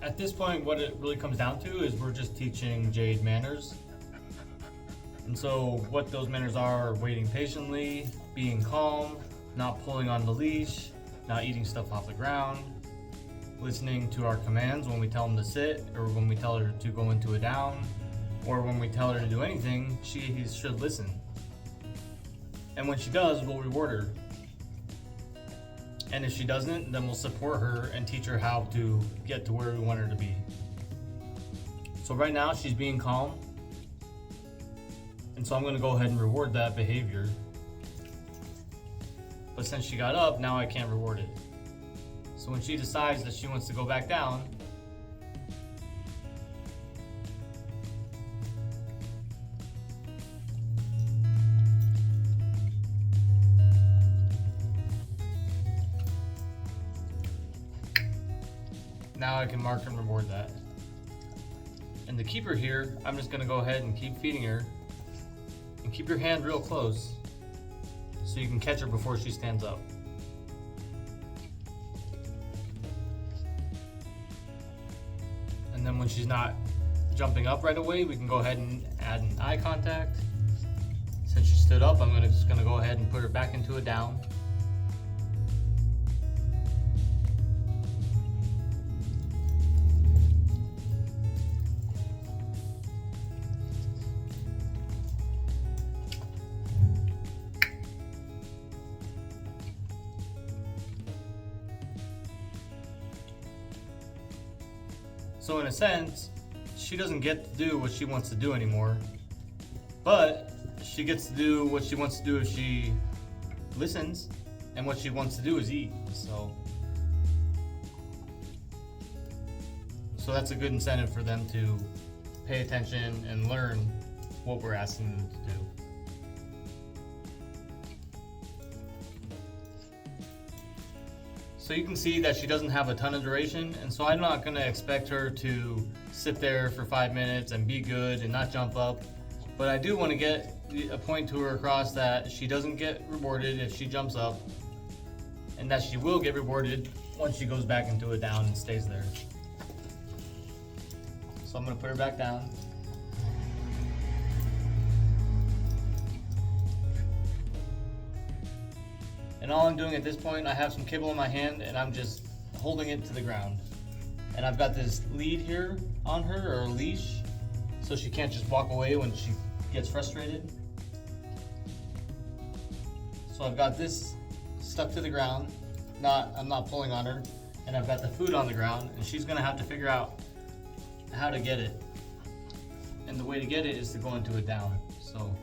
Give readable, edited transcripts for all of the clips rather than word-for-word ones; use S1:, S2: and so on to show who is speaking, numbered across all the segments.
S1: At this point, what it really comes down to is we're just teaching Jade manners. And so what those manners are waiting patiently, being calm, not pulling on the leash, not eating stuff off the ground, listening to our commands when we tell them to sit, or when we tell her to go into a down, or when we tell her to do anything, she should listen. And when she does, we'll reward her. And if she doesn't, then we'll support her and teach her how to get to where we want her to be. So right now she's being calm. And so I'm gonna go ahead and reward that behavior. But since she got up, now I can't reward it. So when she decides that she wants to go back down, now I can mark and reward that. And to keep her here, I'm just gonna go ahead and keep feeding her. And keep your hand real close so you can catch her before she stands up. And then when she's not jumping up right away, we can go ahead and add an eye contact. Since she stood up, I'm just gonna go ahead and put her back into a down. So in a sense, she doesn't get to do what she wants to do anymore, but she gets to do what she wants to do if she listens, and what she wants to do is eat. So that's a good incentive for them to pay attention and learn what we're asking them to do. So you can see that she doesn't have a ton of duration, and so I'm not gonna expect her to sit there for 5 minutes and be good and not jump up. But I do wanna get a point to her across that she doesn't get rewarded if she jumps up, and that she will get rewarded once she goes back into a down and stays there. So I'm gonna put her back down. And all I'm doing at this point, I have some kibble in my hand and I'm just holding it to the ground. And I've got this lead here on her, or a leash, so she can't just walk away when she gets frustrated. So I've got this stuck to the ground, I'm not pulling on her, and I've got the food on the ground, and she's gonna have to figure out how to get it. And the way to get it is to go into a down. So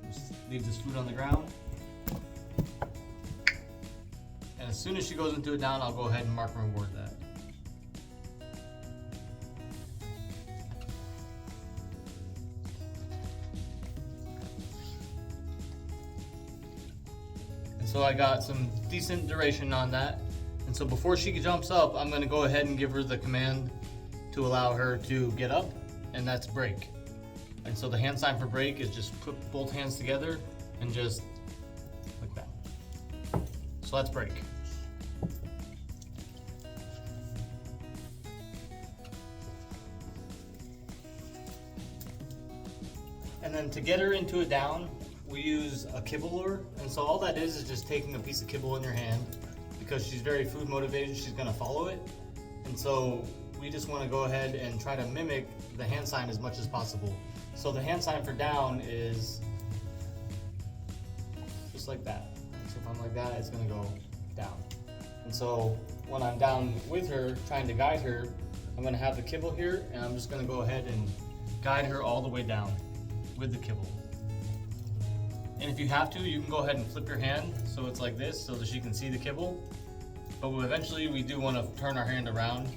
S1: just leave this food on the ground. And as soon as she goes into a down, I'll go ahead and mark and reward that. And so I got some decent duration on that. And so before she jumps up, I'm gonna go ahead and give her the command to allow her to get up, and that's break. And so the hand sign for break is just put both hands together and just like that. So that's break. And then to get her into a down, we use a kibble lure. And so all that is just taking a piece of kibble in your hand, because she's very food motivated, she's gonna follow it. And so we just wanna go ahead and try to mimic the hand sign as much as possible. So the hand sign for down is just like that. So if I'm like that, it's gonna go down. And so when I'm down with her, trying to guide her, I'm gonna have the kibble here, and I'm just gonna go ahead and guide her all the way down with the kibble. And if you have to, you can go ahead and flip your hand so it's like this, so that she can see the kibble. But eventually we do want to turn our hand around.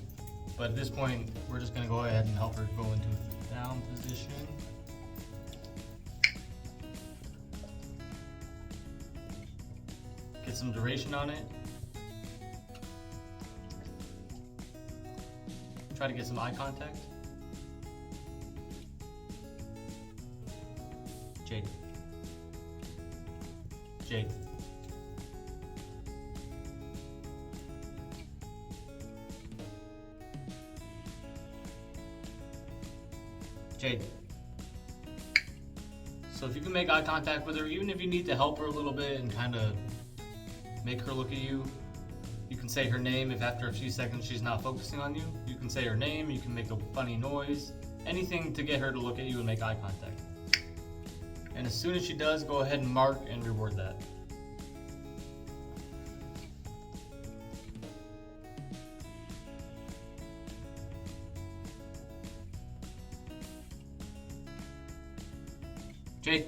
S1: But at this point, we're just gonna go ahead and help her go into a down position. Get some duration on it. Try to get some eye contact. Jade. Jade. Jade. So if you can make eye contact with her, even if you need to help her a little bit and kind of make her look at you, you can say her name. If after a few seconds she's not focusing on you, you can say her name, you can make a funny noise, anything to get her to look at you and make eye contact. And as soon as she does, go ahead and mark and reward that. Jade.